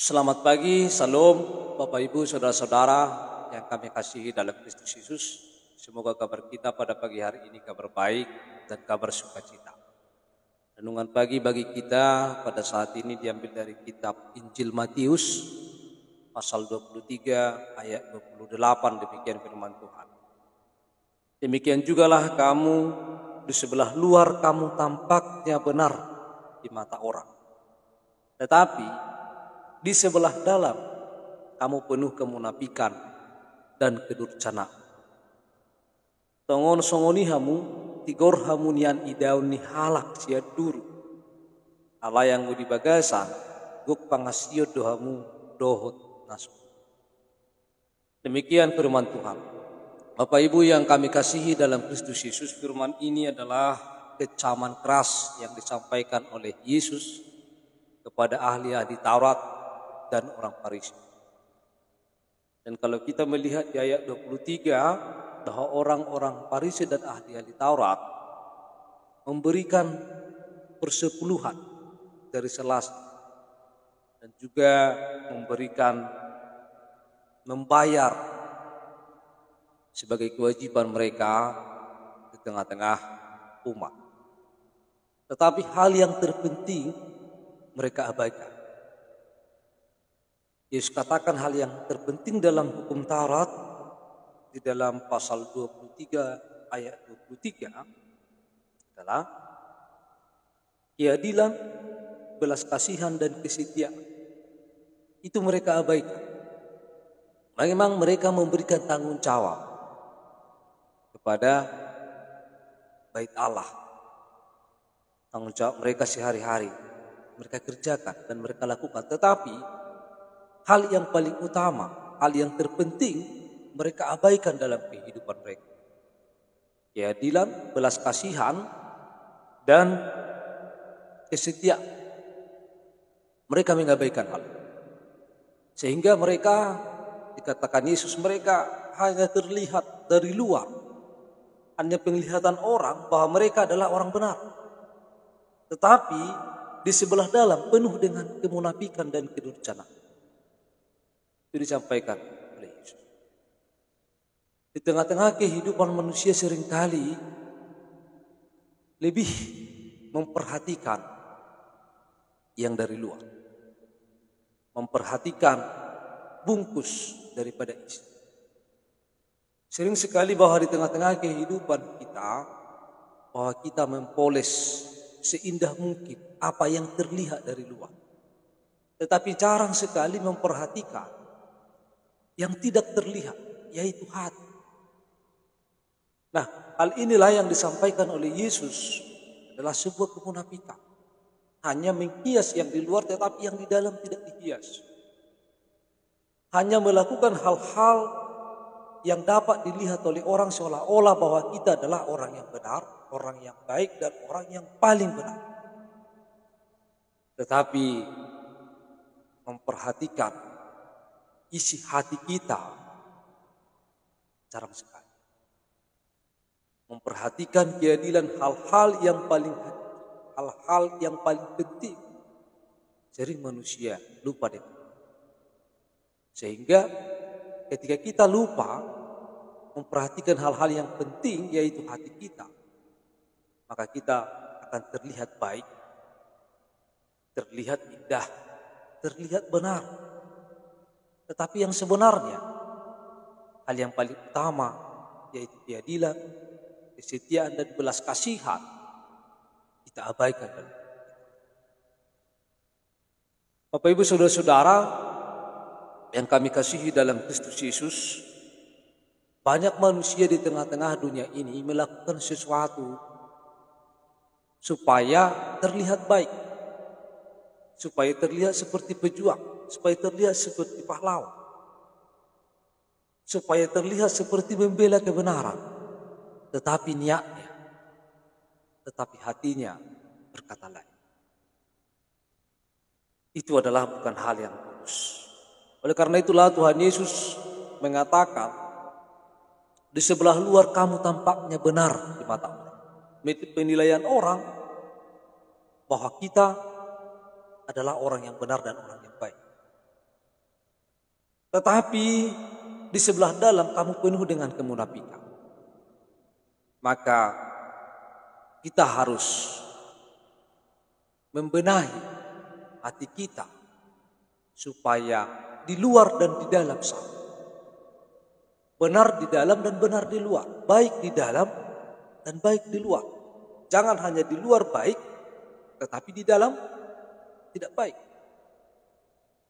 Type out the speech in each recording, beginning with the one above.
Selamat pagi, salam Bapak Ibu, Saudara-saudara yang kami kasihi dalam Kristus Yesus. Semoga kabar kita pada pagi hari ini kabar baik dan kabar sukacita. Renungan pagi bagi kita pada saat ini diambil dari kitab Injil Matius pasal 23 ayat 28, demikian firman Tuhan. Demikian jugalah kamu di sebelah luar kamu tampaknya benar di mata orang, tetapi di sebelah dalam kamu penuh kemunafikan dan kedurjanaan. Tongon songonihamu tigor hamunian idaun ni halak sia duru. Allah yang di bagasan guk pangasio dohamu dohot nasu. Demikian firman Tuhan. Bapak Ibu yang kami kasihi dalam Kristus Yesus, firman ini adalah kecaman keras yang disampaikan oleh Yesus kepada ahli-ahli Taurat dan orang Farisi. Dan kalau kita melihat di ayat 23, bahwa orang-orang Farisi dan ahli-ahli Taurat memberikan persepuluhan dari selas dan juga membayar sebagai kewajiban mereka di tengah-tengah umat. Tetapi hal yang terpenting mereka abaikan. Yesus katakan hal yang terpenting dalam hukum Taurat di dalam pasal 23 ayat 23 adalah keadilan, belas kasihan dan kesetiaan. Itu mereka abaikan. Memang mereka memberikan tanggung jawab kepada bait Allah. Tanggung jawab mereka sehari-hari mereka kerjakan dan mereka lakukan, tetapi hal yang paling utama, hal yang terpenting mereka abaikan dalam kehidupan mereka. Keadilan, belas kasihan dan kesetiaan. Mereka mengabaikan hal. Sehingga mereka, dikatakan Yesus, mereka hanya terlihat dari luar. Hanya penglihatan orang bahwa mereka adalah orang benar. Tetapi di sebelah dalam penuh dengan kemunafikan dan kedurjanaan. Itu disampaikan oleh Yesus. Di tengah-tengah kehidupan manusia seringkali lebih memperhatikan yang dari luar. Memperhatikan bungkus daripada isi. Sering sekali bahwa di tengah-tengah kehidupan kita, bahwa kita mempoles seindah mungkin apa yang terlihat dari luar. Tetapi jarang sekali memperhatikan yang tidak terlihat, yaitu hati. Nah, hal inilah yang disampaikan oleh Yesus adalah sebuah kemunafikan. Hanya menghias yang di luar, tetapi yang di dalam tidak dihias. Hanya melakukan hal-hal yang dapat dilihat oleh orang seolah-olah bahwa kita adalah orang yang benar, orang yang baik, dan orang yang paling benar. Tetapi memperhatikan isi hati kita jarang sekali. Memperhatikan keadilan hal-hal yang paling penting. Sering manusia lupa dengan. Sehingga ketika kita lupa memperhatikan hal-hal yang penting, yaitu hati kita, maka kita akan terlihat baik, terlihat indah, terlihat benar. Tetapi yang sebenarnya, hal yang paling utama, yaitu keadilan, kesetiaan dan belas kasihan, kita abaikan. Bapak Ibu Saudara-saudara yang kami kasihi dalam Kristus Yesus, banyak manusia di tengah-tengah dunia ini melakukan sesuatu supaya terlihat baik, supaya terlihat seperti pejuang, supaya terlihat seperti pahlawan, supaya terlihat seperti membela kebenaran, tetapi niatnya, tetapi hatinya berkata lain. Itu adalah bukan hal yang bagus. Oleh karena itulah Tuhan Yesus mengatakan, di sebelah luar kamu tampaknya benar di mata orang. Penilaian orang bahwa kita adalah orang yang benar dan orang yang baik. tetapi di sebelah dalam kamu penuh dengan kemunafikan. Maka kita harus membenahi hati kita supaya di luar dan di dalam sama. Benar di dalam dan benar di luar. Baik di dalam dan baik di luar. Jangan hanya di luar baik, tetapi di dalam tidak baik.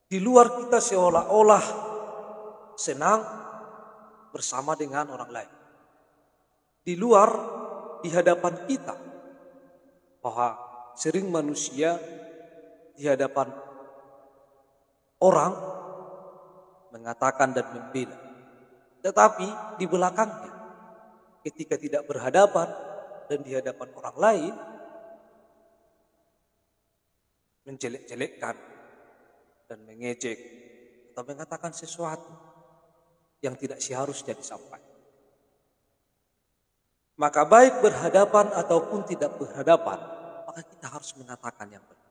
Di luar kita seolah-olah senang bersama dengan orang lain. Di luar, di hadapan kita, bahwa sering manusia di hadapan orang mengatakan dan membela. Tetapi di belakangnya, ketika tidak berhadapan dan di hadapan orang lain, menjelek-jelekkan dan mengejek atau mengatakan sesuatu yang tidak seharusnya disampaikan. Maka baik berhadapan ataupun tidak berhadapan, maka kita harus mengatakan yang benar.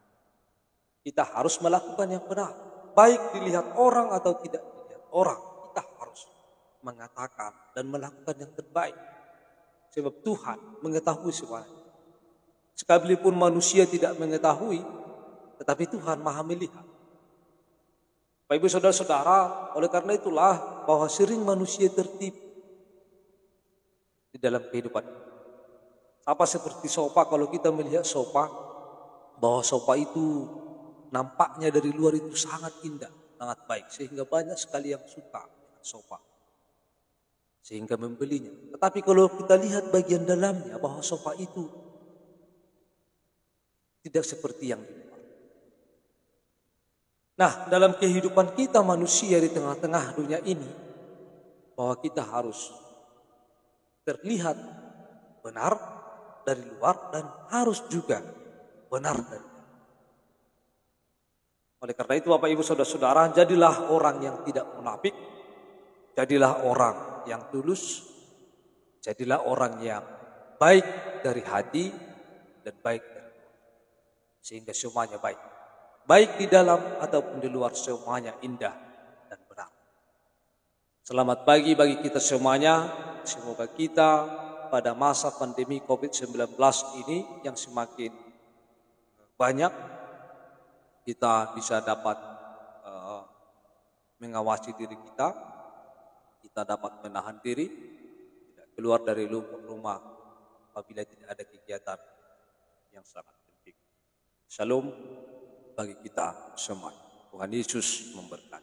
Kita harus melakukan yang benar. Baik dilihat orang atau tidak dilihat orang, kita harus mengatakan dan melakukan yang terbaik. Sebab Tuhan mengetahui semuanya. Sekalipun manusia tidak mengetahui, tetapi Tuhan Maha melihat. Bapak Ibu Saudara-saudara, oleh karena itulah bahwa sering manusia tertipu di dalam kehidupan. Apa seperti sopa, kalau kita melihat sopa, bahwa sopa itu nampaknya dari luar itu sangat indah, sangat baik, sehingga banyak sekali yang suka dengan sopa, sehingga membelinya. Tetapi kalau kita lihat bagian dalamnya, bahwa sopa itu tidak seperti yang di luar. Nah, dalam kehidupan kita manusia di tengah-tengah dunia ini, bahwa kita harus terlihat benar dari luar dan harus juga benar dari dalam. Oleh karena itu Bapak Ibu Saudara-saudara, jadilah orang yang tidak munafik, jadilah orang yang tulus, jadilah orang yang baik dari hati dan baik dari luar. Sehingga semuanya baik. Baik di dalam ataupun di luar, semuanya indah dan benar. Selamat pagi bagi kita semuanya. Semoga kita pada masa pandemi COVID-19 ini yang semakin banyak, kita bisa dapat mengawasi diri kita. Kita dapat menahan diri, tidak keluar dari rumah apabila tidak ada kegiatan yang sangat penting. Shalom bagi kita semua. Tuhan Yesus memberkati.